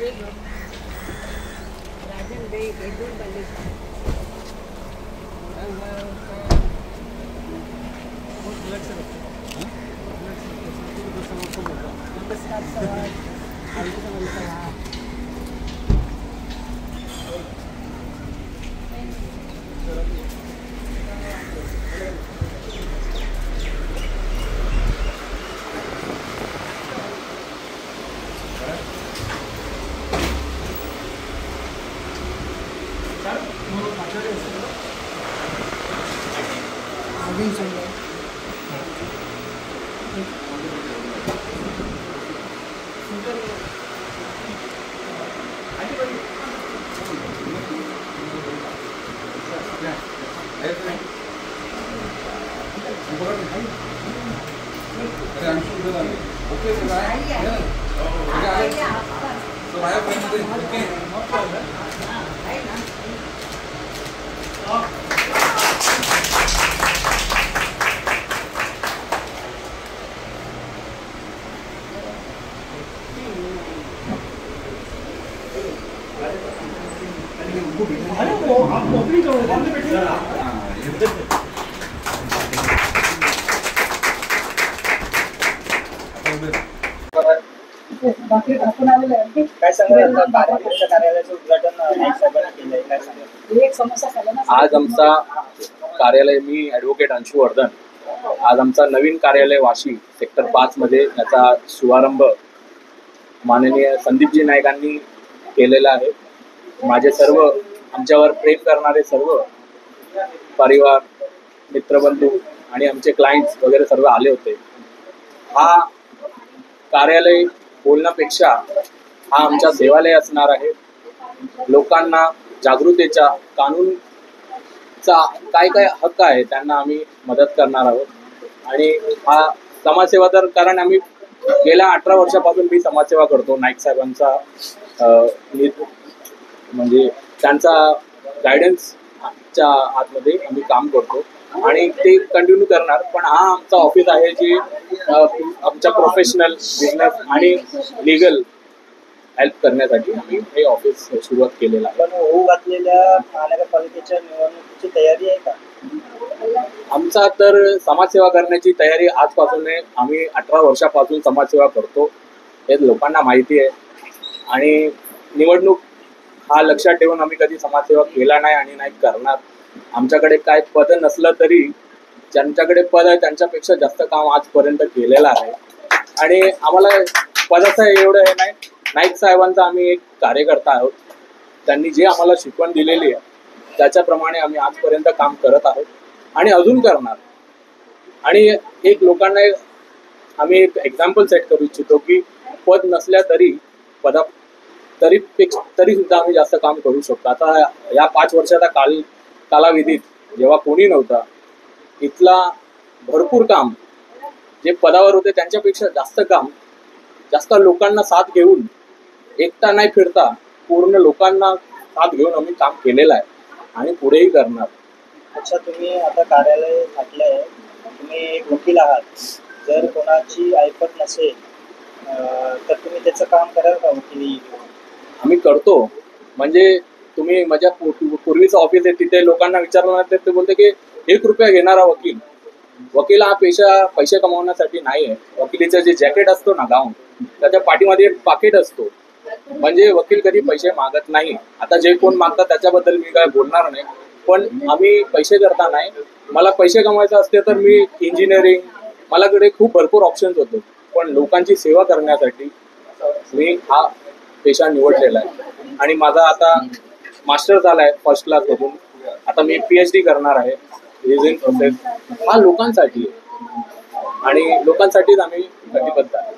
काय सांगाल कार्यालयाचं उद्घाटन नाईक साहेबांनी केलंय, काय सांगाल? आज आमचा कार्यालय, मी ॲडव्होकेट अंशू वर्धन, आज आमचा नवीन कार्यालय वाशी सेक्टर 5 मध्ये याचा शुभारंभ माननीय संदीपजी नाईकांनी केलेला आहे. माझे सर्व आमच्यावर प्रेम करणारे सर्व परिवार, मित्रबंधू आणि आमचे क्लायंट्स वगैरे सर्व आले होते. हा कार्यालय बोलण्यापेक्षा हा आमचा देवालय असणार आहे. लोकांना जागृतीचा, कानूनचा काय काय हक्क आहे त्यांना आम्ही मदत करणार आहोत. आणि हा समाजसेवा, तर कारण आम्ही गेल्या 18 वर्षापासून मी समाजसेवा करतो. नाईक साहेबांचा म्हणजे त्यांचा गायडन्सच्या आतमध्ये आम्ही काम करतो आणि ते कंटिन्यू करणार. पण हा आमचा ऑफिस आहे जे आमच्या प्रोफेशनल, बिझनेस आणि लिगल हेल्प करण्यासाठी आम्ही हे ऑफिस सुरुवात केलेलं आहे. पण होऊ घातलेल्या महानगरपालिकेच्या निवडणुकीची तयारी आहे का? आमचा तर समाजसेवा करण्याची तयारी आजपासून आहे. आम्ही 18 वर्षापासून समाजसेवा करतो, हे लोकांना माहिती आहे. आणि निवडणूक हा लक्षात ठेवून आम्ही कधी समाजसेवा केला नाही आणि नाही करणार. आमच्याकडे काय पद नसलं तरी ज्यांच्याकडे पद आहे त्यांच्यापेक्षा जास्त काम आजपर्यंत केलेलं आहे. आणि आम्हाला पदाचं एवढं हे नाही. नाईक साहेबांचा आम्ही एक कार्यकर्ता आहोत. त्यांनी जे आम्हाला शिकवण दिलेली आहे त्याच्याप्रमाणे आम्ही आजपर्यंत काम करत आहोत आणि अजून करणार. आणि एक लोकांना आम्ही एक एक्झाम्पल सेट करू इच्छितो की पद नसल्या तरी तरी सुद्धा आम्ही जास्त काम करू शकतो. आता या 5 वर्षाचा कालावधीत जेव्हा कोणी नव्हता, इथला भरपूर काम जे पदावर होते त्यांच्यापेक्षा जास्त काम, जास्त लोकांना साथ घेऊन, एकटा नाही फिरता पूर्ण लोकांना साथ घेऊन आम्ही काम केलेलं आहे आणि पुढेही करणार. अच्छा, तुम्ही आता कार्यालय घातलंय, तुम्ही एक वकील आहात. जर कोणाची ऐपत नसेल तर तुम्ही त्याचं काम कराल का? वकिली आम्ही करतो. म्हणजे तुम्ही माझ्या पूर्वीचं ऑफिस आहे तिथे लोकांना विचारलं तर ते बोलते की 1 रुपया घेणारा वकील हा पैसे कमावण्यासाठी नाही आहे. वकिलीचं जे जॅकेट असतो ना, गाऊन, त्याच्या पाठीमध्ये एक पाकिट असतो. म्हणजे वकील कधी पैसे मागत नाही. आता जे कोण मागतात त्याच्याबद्दल मी काय बोलणार नाही, पण आम्ही पैसे करता नाही. मला पैसे कमवायचे असते तर मी इंजिनिअरिंग, मलाकडे खूप भरपूर ऑप्शन्स होते, पण लोकांची सेवा करण्यासाठी मी हा पेशा निवडलेला आहे. आणि माझा आता मास्टर झाला आहे फर्स्ट क्लास मधून. आता मी PhD करणार आहे. रिझन प्रोसेस हा लोकांसाठी आणि लोकांसाठीच आम्ही कटिबद्ध आहे.